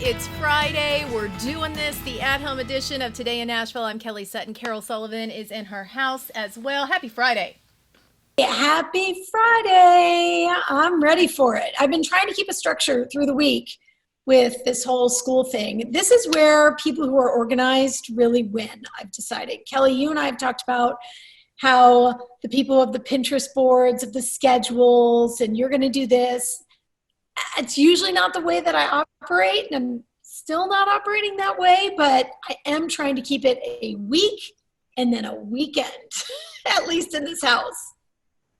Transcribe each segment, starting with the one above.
It's Friday. We're doing this, the at-home edition of Today in Nashville. I'm Kelly Sutton. Carole Sullivan is in her house as well. Happy Friday. Happy Friday. I'm ready for it. I've been trying to keep a structure through the week with this whole school thing. This is where people who are organized really win, I've decided. Kelly, you and I have talked about how the people of the Pinterest boards, of the schedules, and you're going to do this. It's usually not the way that I operate, and I'm still not operating that way, but I am trying to keep it a week and then a weekend, at least in this house.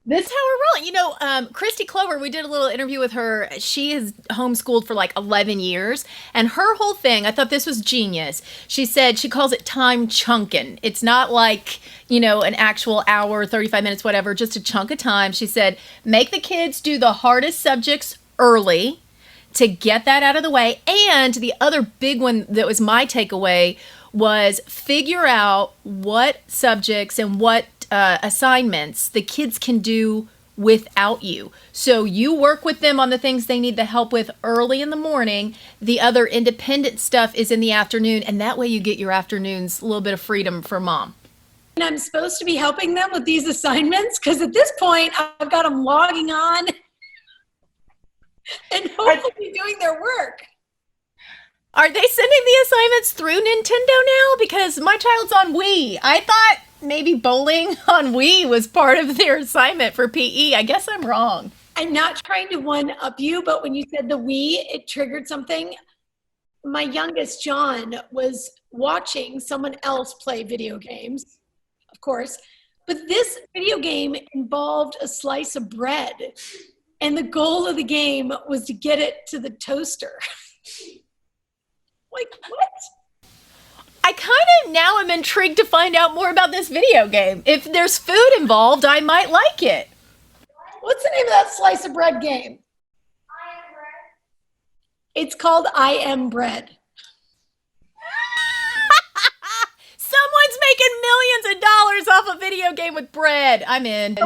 This is how we're rolling. You know, Christy Clover, we did a little interview with her. She has homeschooled for like 11 years. And her whole thing, I thought this was genius. She said she calls it time chunking. It's not like, you know, an actual hour, 35 minutes, whatever, just a chunk of time. She said, make the kids do the hardest subjects early to get that out of the way. And the other big one that was my takeaway was figure out what subjects and what assignments the kids can do without you. So you work with them on the things they need the help with early in the morning. The other independent stuff is in the afternoon, and that way you get your afternoons a little bit of freedom for mom. And I'm supposed to be helping them with these assignments because at this point I've got them logging on and hopefully doing their work. Are they sending the assignments through Nintendo now? Because my child's on Wii. I thought maybe bowling on Wii was part of their assignment for PE. I guess I'm wrong. I'm not trying to one-up you, but when you said the Wii, it triggered something. My youngest, John, was watching someone else play video games, of course, but this video game involved a slice of bread, and the goal of the game was to get it to the toaster. Like, what? I kind of now am intrigued to find out more about this video game. If there's food involved, I might like it. What's the name of that slice of bread game? I Am Bread. It's called I Am Bread. Someone's making millions of dollars off a video game with bread. I'm in.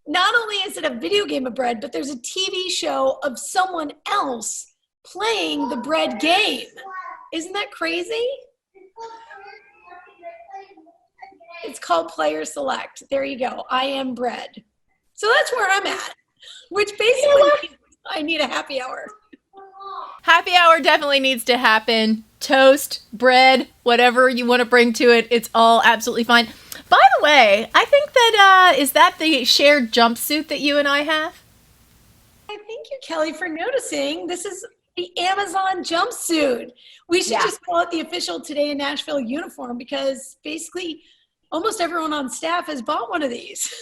Not only is it a video game of bread, but there's a TV show of someone else playing the bread game. Isn't that crazy? It's called Player Select. There you go. I Am Bread. So that's where I'm at, which basically means I need a happy hour. Happy hour definitely needs to happen. Toast, bread, whatever you want to bring to it, it's all absolutely fine. By the way, I think that, is that the shared jumpsuit that you and I have? I thank you, Kelly, for noticing. This is the Amazon jumpsuit. We should just call it the official Today in Nashville uniform because basically almost everyone on staff has bought one of these.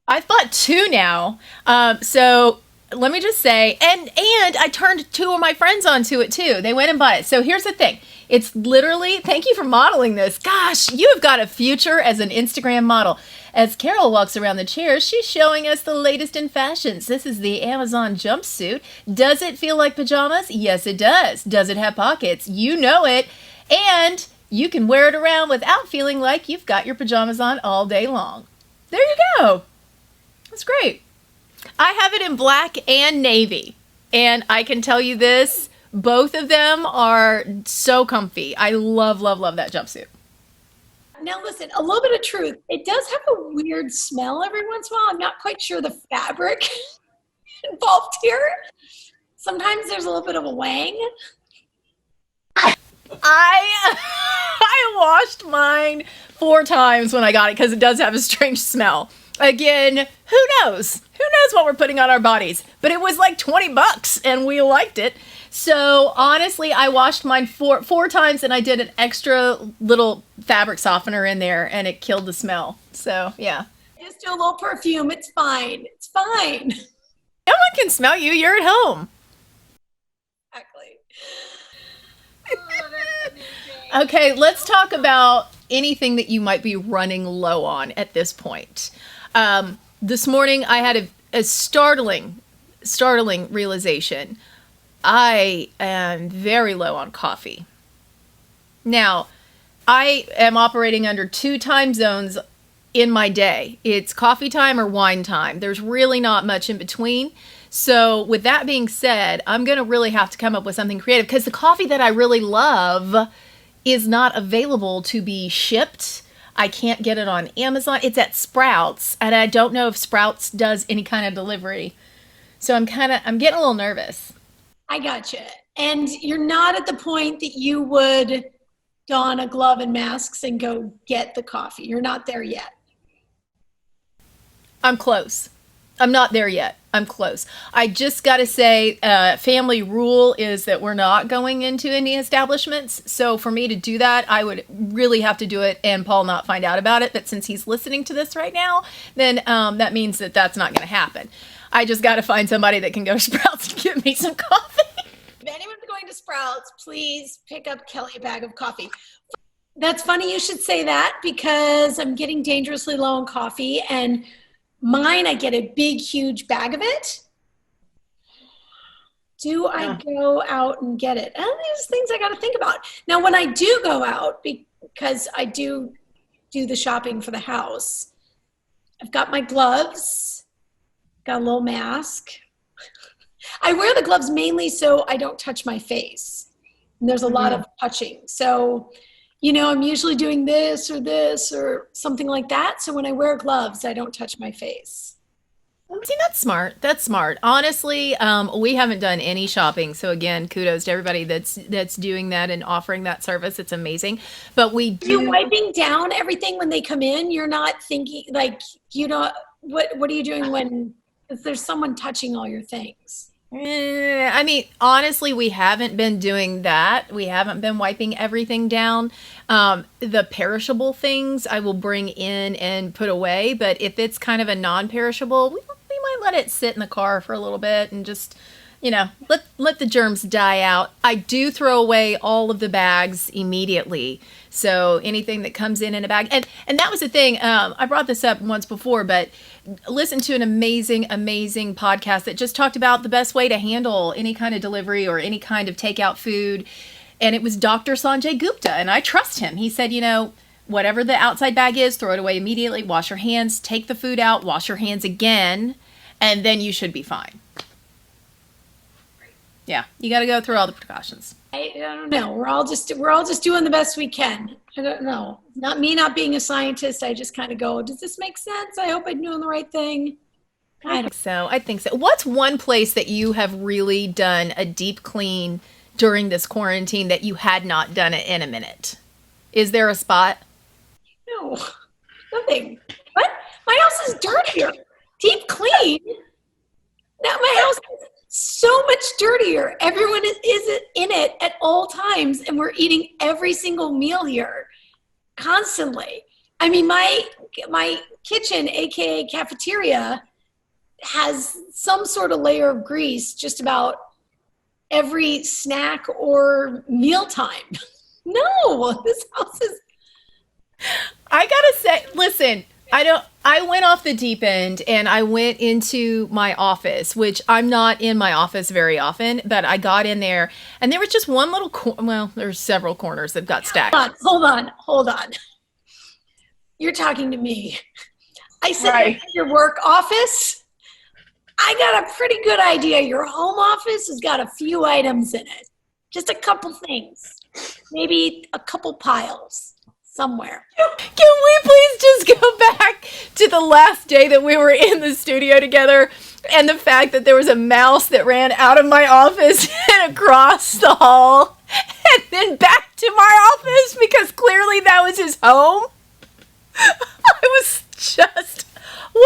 I've bought two now. So let me just say, and I turned two of my friends onto it too. They went and bought it. So here's the thing. It's literally, thank you for modeling this. Gosh, you have got a future as an Instagram model. As Carole walks around the chair, she's showing us the latest in fashions. This is the Amazon jumpsuit. Does it feel like pajamas? Yes, it does. Does it have pockets? You know it. And you can wear it around without feeling like you've got your pajamas on all day long. There you go. That's great. I have it in black and navy. And I can tell you this, both of them are so comfy. I love, love, love that jumpsuit. Now listen, a little bit of truth. It does have a weird smell every once in a while. I'm not quite sure the fabric involved here. Sometimes there's a little bit of a wang. I washed mine 4 times when I got it because it does have a strange smell. Again, who knows? Who knows what we're putting on our bodies? But it was like $20 and we liked it. So honestly, I washed mine four times and I did an extra little fabric softener in there and it killed the smell. So yeah. Just do a little perfume. It's fine. It's fine. No one can smell you. You're at home. Exactly. Okay, let's talk about anything that you might be running low on at this point. This morning I had a startling realization. I am very low on coffee. Now, I am operating under 2 time zones in my day. It's coffee time or wine time. There's really not much in between. So with that being said, I'm going to really have to come up with something creative because the coffee that I really love is not available to be shipped. I can't get it on Amazon. It's at Sprouts, and I don't know if Sprouts does any kind of delivery. So I'm getting a little nervous. I gotcha. And you're not at the point that you would don a glove and masks and go get the coffee. You're not there yet. I'm close. I'm not there yet. I'm close. I just got to say, family rule is that we're not going into any establishments. So for me to do that, I would really have to do it and Paul not find out about it. But since he's listening to this right now, then that means that that's not going to happen. I just got to find somebody that can go to Sprouts and give me some coffee. If anyone's going to Sprouts, please pick up Kelly a bag of coffee. That's funny you should say that because I'm getting dangerously low on coffee, and mine, I get a big, huge bag of it. Do I go out and get it? And there's things I got to think about. Now, when I do go out, because I do the shopping for the house, I've got my gloves, got a little mask. I wear the gloves mainly so I don't touch my face. And there's a lot of touching. So, I'm usually doing this or something like that. So when I wear gloves, I don't touch my face. See, that's smart. That's smart. Honestly, we haven't done any shopping. So again, kudos to everybody that's doing that and offering that service. It's amazing. But we do. You're wiping down everything when they come in. You're not thinking what are you doing when if there's someone touching all your things? I mean, honestly, we haven't been doing that. We haven't been wiping everything down. The perishable things I will bring in and put away. But if it's kind of a non-perishable, we might let it sit in the car for a little bit and just, let the germs die out. I do throw away all of the bags immediately. So anything that comes in a bag. And that was the thing. I brought this up once before, but listen to an amazing, amazing podcast that just talked about the best way to handle any kind of delivery or any kind of takeout food. And it was Dr. Sanjay Gupta. And I trust him. He said, whatever the outside bag is, throw it away immediately, wash your hands, take the food out, wash your hands again, and then you should be fine. Yeah, you got to go through all the precautions. I don't know. We're all just doing the best we can. I don't know. Not being a scientist. I just kind of go, does this make sense? I hope I'm doing the right thing. I think so. What's one place that you have really done a deep clean during this quarantine that you had not done it in a minute? Is there a spot? No, nothing. What? My house is dirtier. Deep clean? Now my house is so much dirtier. Everyone is in it at all times, and we're eating every single meal here constantly. I mean, my kitchen, aka cafeteria, has some sort of layer of grease just about every snack or mealtime. No, this house is. I gotta say, listen, I went off the deep end and I went into my office, which I'm not in my office very often, but I got in there and there was just one little there's several corners that got stacked. Hold on. You're talking to me. I said right. Your work office. I got a pretty good idea. Your home office has got a few items in it. Just a couple things. Maybe a couple piles somewhere. Can we please just go back to the last day that we were in the studio together and the fact that there was a mouse that ran out of my office and across the hall and then back to my office because clearly that was his home? I was just, woo,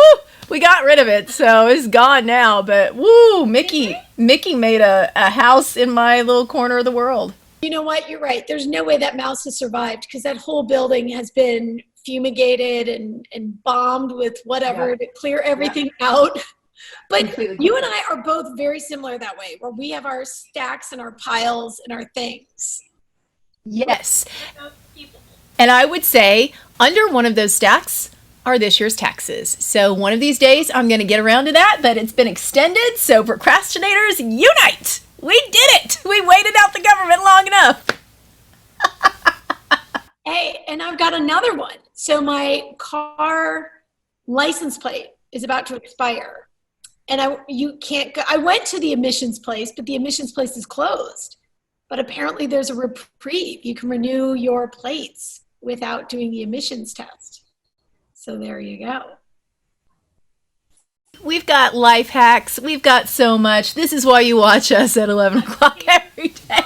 we got rid of it, so it's gone now, but woo, Mickey made a house in my little corner of the world. You know what? You're right. There's no way that mouse has survived because that whole building has been fumigated and bombed with whatever to clear everything out. But you and I are both very similar that way, where we have our stacks and our piles and our things. Yes. And I would say under one of those stacks are this year's taxes. So one of these days I'm going to get around to that, but it's been extended. So procrastinators, unite! We did it! We waited out the government long enough. Hey, and I've got another one. So my car license plate is about to expire. And you can't go. I went to the admissions place, but the admissions place is closed. But apparently there's a reprieve. You can renew your plates without doing the admissions test. So there you go. We've got life hacks. We've got so much. This is why you watch us at 11 o'clock every day.